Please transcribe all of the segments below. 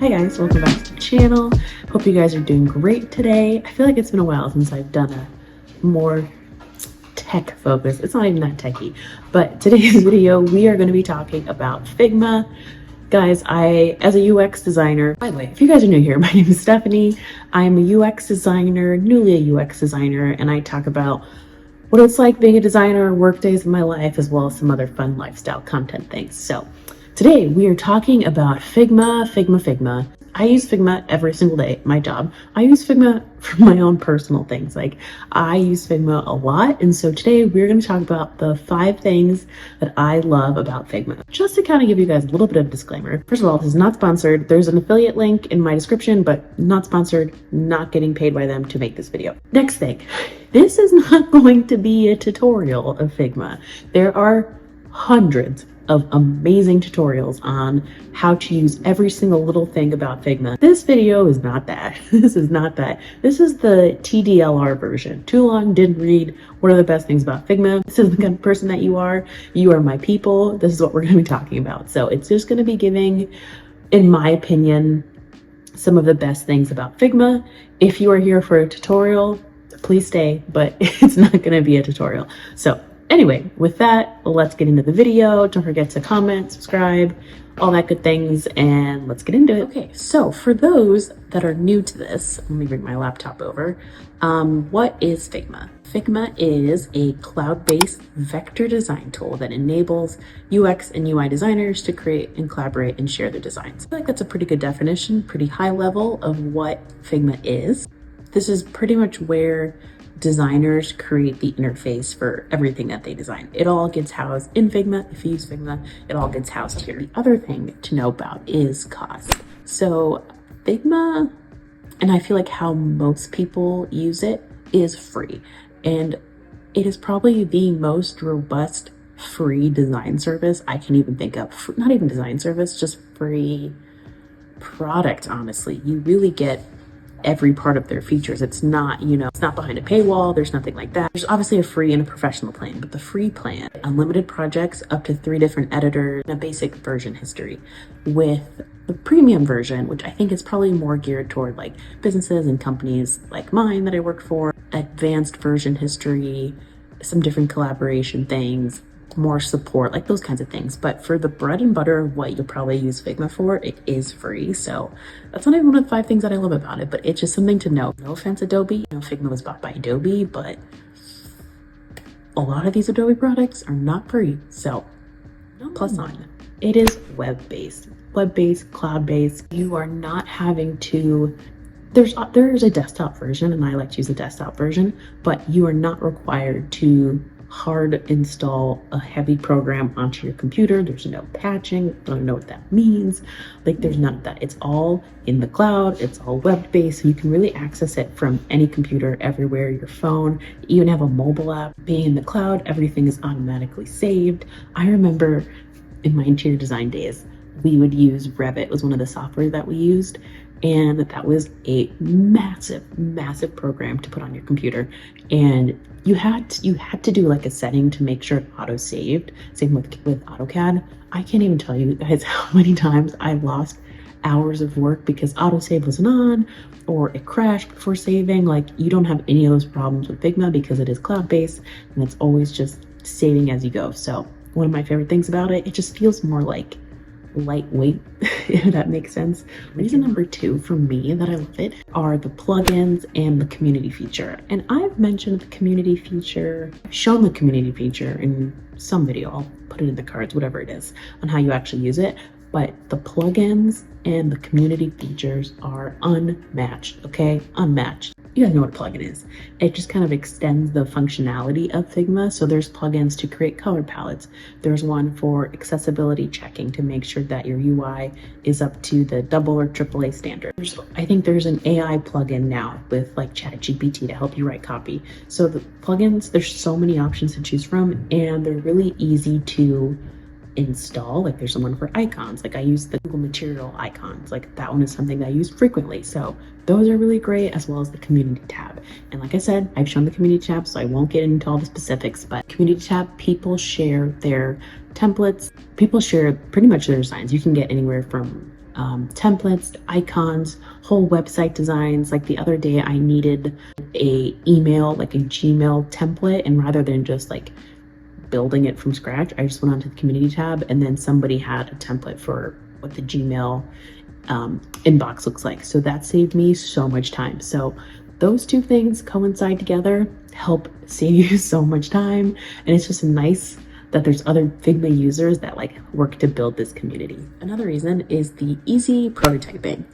Hi guys, welcome back to the channel. Hope you guys are doing great today. I feel like it's been a while since I've done a more tech focus. It's not even that techy, but today's video we are going to be talking about Figma. Guys, as a UX designer, by the way, if you guys are new here, my name is Stephanie. I'm a UX designer, newly a UX designer, and I talk about what it's like being a designer, work days in my life, as well as some other fun lifestyle content things. So today we are talking about Figma. I use Figma every single day at my job. I use Figma for my own personal things. Like I use Figma a lot. And so today we're going to talk about the 5 things that I love about Figma. Just to kind of give you guys a little bit of a disclaimer. First of all, this is not sponsored. There's an affiliate link in my description, but not sponsored, not getting paid by them to make this video. Next thing, this is not going to be a tutorial of Figma. There are hundreds of amazing tutorials on how to use every single little thing about Figma. This video is not that. This is not that. This is the TDLR version. Too long, didn't read. What are the best things about Figma? This is the kind of person that you are. You are my people. This is what we're going to be talking about. So it's just going to be giving, in my opinion, some of the best things about Figma. If you are here for a tutorial, please stay, but it's not going to be a tutorial. So anyway, with that, let's get into the video. Don't forget to comment, subscribe, all that good things, and let's get into it. Okay, so for those that are new to this, let me bring my laptop over. What is Figma? Figma is a cloud-based vector design tool that enables UX and UI designers to create and collaborate and share their designs. I feel like that's a pretty good definition, pretty high level of what Figma is. This is pretty much where designers create the interface for everything that they design. It all gets housed in Figma. If you use Figma, it all gets housed here. The other thing to know about is cost. So Figma, and I feel like how most people use it, is free. And it is probably the most robust free design service I can even think of. Not even design service, just free product, honestly. You really get every part of their features. It's not, it's not behind a paywall. There's nothing like that. There's obviously a free and a professional plan, but the free plan, unlimited projects, up to 3 different editors, and a basic version history. With the premium version, which I think is probably more geared toward like businesses and companies like mine that I work for, advanced version history, some different collaboration things, more support, like those kinds of things. But for the bread and butter of what you'll probably use Figma for, it is free. So that's not even one of the 5 things that I love about it, but it's just something to know. No offense, Adobe. Figma was bought by Adobe, but a lot of these Adobe products are not free. So plus on, it is web-based, cloud-based. You are not having to, there's a desktop version, and I like to use the desktop version, but you are not required to hard install a heavy program onto your computer. There's no patching. I don't know what that means. Like there's none of that. It's all in the cloud. It's all web-based. So you can really access it from any computer, everywhere, your phone. You even have a mobile app. Being in the cloud, everything is automatically saved. I remember in my interior design days, we would use Revit. It was one of the software that we used. And that was a massive program to put on your computer. And you had to do like a setting to make sure it auto saved. Same with AutoCAD. I can't even tell you guys how many times I lost hours of work because autosave wasn't on or it crashed before saving. Like you don't have any of those problems with Figma because it is cloud-based and it's always just saving as you go. So one of my favorite things about it, it just feels more like lightweight, if that makes sense. Reason number 2 for me that I love it are the plugins and the community feature. And I've mentioned the community feature, shown the community feature in some video. I'll put it in the cards, whatever it is, on how you actually use it. But the plugins and the community features are unmatched, okay? Unmatched. You guys know what a plugin is. It just kind of extends the functionality of Figma. So there's plugins to create color palettes. There's one for accessibility checking to make sure that your UI is up to the AA or AAA standards. I think there's an AI plugin now with like ChatGPT to help you write copy. So the plugins, there's so many options to choose from and they're really easy to install. Like there's someone for icons, like I use the Google Material icons, like that one is something that I use frequently. So those are really great, as well as the community tab. And like I said, I've shown the community tab, so I won't get into all the specifics, but community tab, people share their templates, people share pretty much their designs. You can get anywhere from templates, icons, whole website designs. Like the other day I needed a email, like a Gmail template, and rather than just like building it from scratch, I just went onto the community tab, and then somebody had a template for what the Gmail inbox looks like. So that saved me so much time. So those two things coincide together, help save you so much time. And it's just nice that there's other Figma users that like work to build this community. Another reason is the easy prototyping.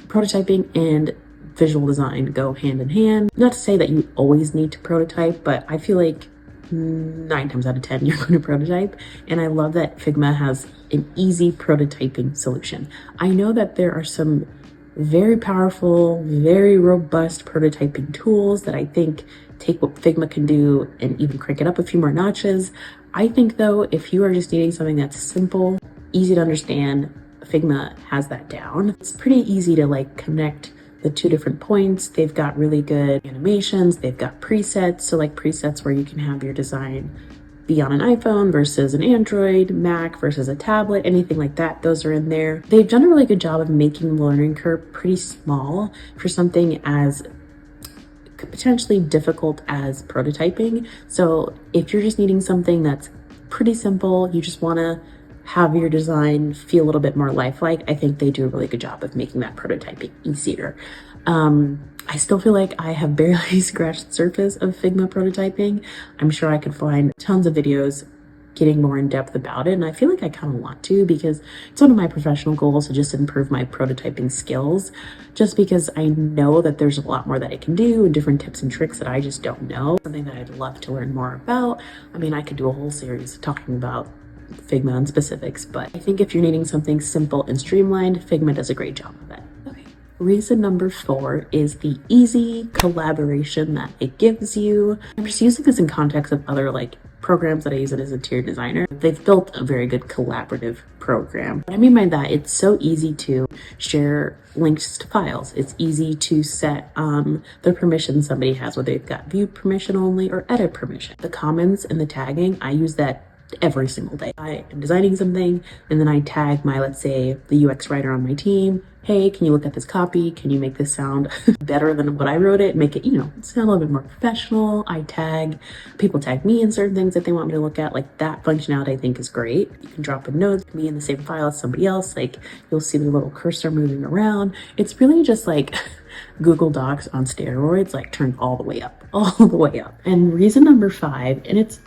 Prototyping and visual design go hand in hand. Not to say that you always need to prototype, but I feel like 9 times out of 10 you're going to prototype, and I love that Figma has an easy prototyping solution. I know that there are some very powerful, very robust prototyping tools that I think take what Figma can do and even crank it up a few more notches. I think though, if you are just needing something that's simple, easy to understand, Figma has that down. It's pretty easy to like connect the 2 different points. They've got really good animations. They've got presets. So like presets where you can have your design be on an iPhone versus an Android, Mac versus a tablet, anything like that. Those are in there. They've done a really good job of making the learning curve pretty small for something as potentially difficult as prototyping. So if you're just needing something that's pretty simple, you just want to have your design feel a little bit more lifelike, I think they do a really good job of making that prototyping easier. I still feel like I have barely scratched the surface of Figma prototyping. I'm sure I could find tons of videos getting more in depth about it, and I feel like I kind of want to, because it's one of my professional goals to just improve my prototyping skills, just because I know that there's a lot more that I can do and different tips and tricks that I just don't know. Something that I'd love to learn more about. I mean, I could do a whole series talking about Figma and specifics, but I think if you're needing something simple and streamlined, Figma does a great job of it. Okay. Reason number 4 is the easy collaboration that it gives you. I'm just using this in context of other like programs that I use it as an interior designer. They've built a very good collaborative program. What I mean by that, it's so easy to share links to files. It's easy to set the permissions somebody has, whether they've got view permission only or edit permission. The comments and the tagging, I use that every single day. I am designing something and then I tag my, let's say, the UX writer on my team. Hey, can you look at this copy? Can you make this sound better than what I wrote it? Make it, sound a little bit more professional. People tag me in certain things that they want me to look at. Like that functionality I think is great. You can drop in notes, be in the same file as somebody else. Like you'll see the little cursor moving around. It's really just like Google Docs on steroids, like turned all the way up. And reason number 5, and it's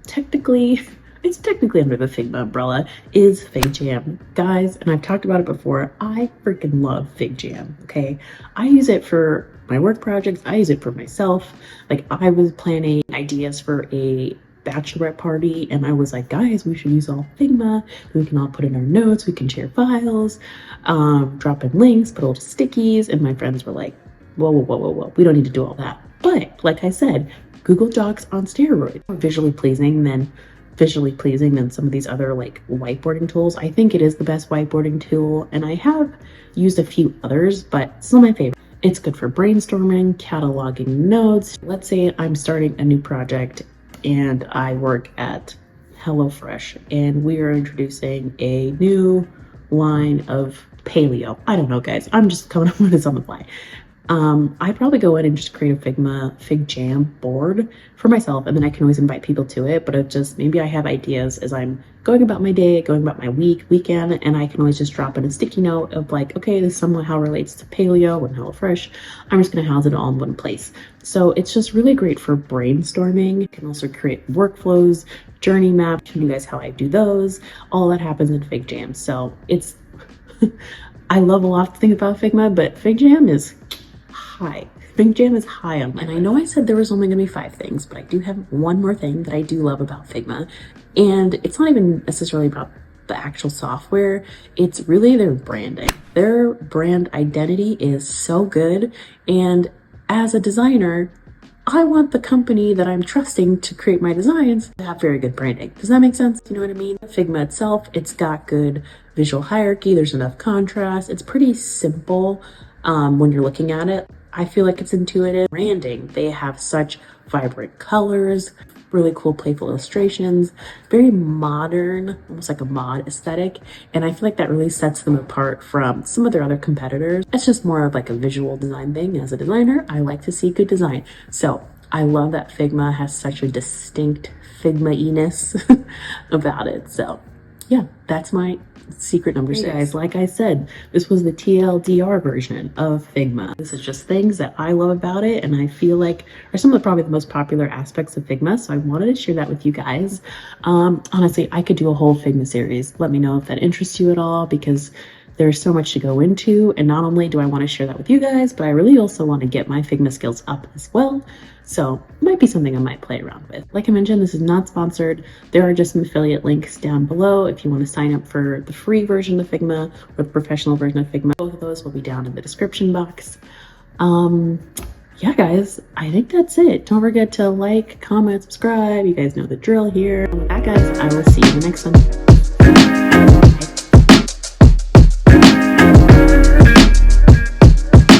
technically under the Figma umbrella, is FigJam. Guys, and I've talked about it before, I freaking love FigJam, okay? I use it for my work projects. I use it for myself. Like I was planning ideas for a bachelorette party and I was like, guys, we should use all Figma. We can all put in our notes. We can share files, drop in links, put little stickies. And my friends were like, whoa. We don't need to do all that. But like I said, Google Docs on steroids. More visually pleasing than some of these other like whiteboarding tools. I think it is the best whiteboarding tool, and I have used a few others, but it's not my favorite. It's good for brainstorming, cataloging notes. Let's say I'm starting a new project and I work at HelloFresh and we are introducing a new line of paleo. I don't know, guys. I'm just coming up with this on the fly. I'd probably go in and just create a FigJam board for myself, and then I can always invite people to it. But maybe I have ideas as I'm going about my day, going about my weekend, and I can always just drop in a sticky note of like, okay, this somehow relates to paleo and HelloFresh. I'm just going to house it all in one place. So it's just really great for brainstorming. You can also create workflows, journey maps, show you guys how I do those. All that happens in FigJam. So it's, I love a lot of things about Figma, but FigJam is high. FigJam is high on, and I know I said there was only going to be 5 things, but I do have one more thing that I do love about Figma, and it's not even necessarily about the actual software. It's really their branding. Their brand identity is so good, and as a designer, I want the company that I'm trusting to create my designs to have very good branding. Does that make sense? You know what I mean? Figma itself, it's got good visual hierarchy. There's enough contrast. It's pretty simple when you're looking at it. I feel like it's intuitive. Branding, they have such vibrant colors. really cool, playful illustrations, very modern, almost like a mod aesthetic. And I feel like that really sets them apart from some of their other competitors. It's just more of like a visual design thing. As a designer, I like to see good design. So I love that Figma has such a distinct Figma-iness about it. So yeah, that's my secret number 6. Guys, like I said, this was the TLDR version of Figma. This is just things that I love about it and I feel like are some of the probably the most popular aspects of Figma. So I wanted to share that with you guys. Honestly, I could do a whole Figma series. Let me know if that interests you at all, because there's so much to go into, and not only do I want to share that with you guys, but I really also want to get my Figma skills up as well. So it might be something I might play around with. Like I mentioned, this is not sponsored. There are just some affiliate links down below if you want to sign up for the free version of Figma or the professional version of Figma. Both of those will be down in the description box. Yeah, guys, I think that's it. Don't forget to like, comment, subscribe. You guys know the drill here. With that, guys, I will see you in the next one.